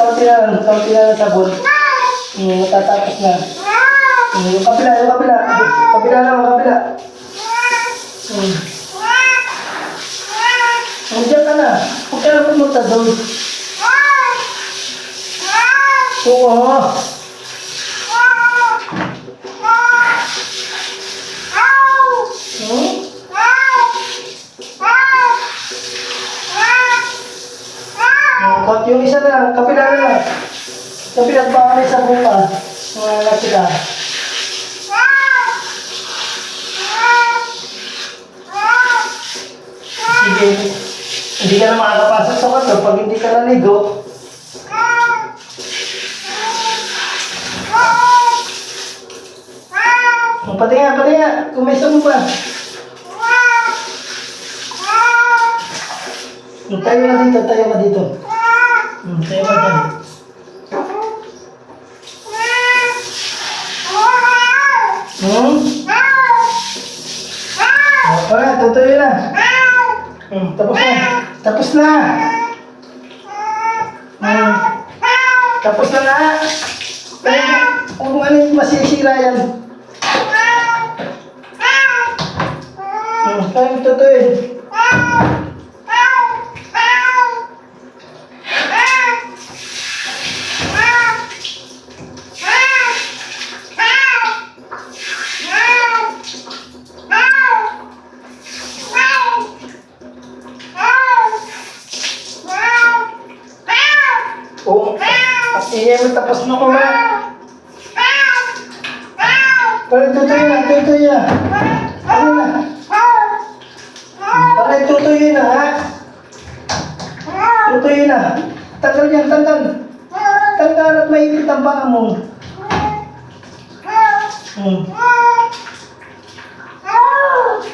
kaunti na ng sabon. Matatapos na. Yung kabila. Kabila na, kabila. Diyan ka na. Huwag ka na pumunta doon. Oo. Yung isa na lang, kapila na lang. Kapila pa kami sa buka. Mga anak sila. Sige. Hindi ka na makakapasok sa kwarto pag hindi ka naligo. Pati nga. Kumesa mo pa. Tayo ka dito. Tayo ka dyan. Alright, tutuloy na. Tapos na. Tapos na nga. Kung ano yung masisira yan. Tayo tutuloy. Tapos na ko na. Parang tutuloy na. Ano na? Parang tutuloy na, ha? Tutuloy na. Tanggal yan, tanggal. Tanggal at maipit ang paa mo.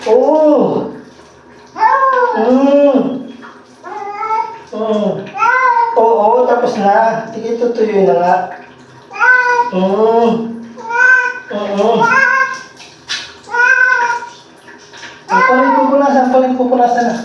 Oo. Oo, tapos na. Sige, tutuloy na nga. Paling pupunasan na.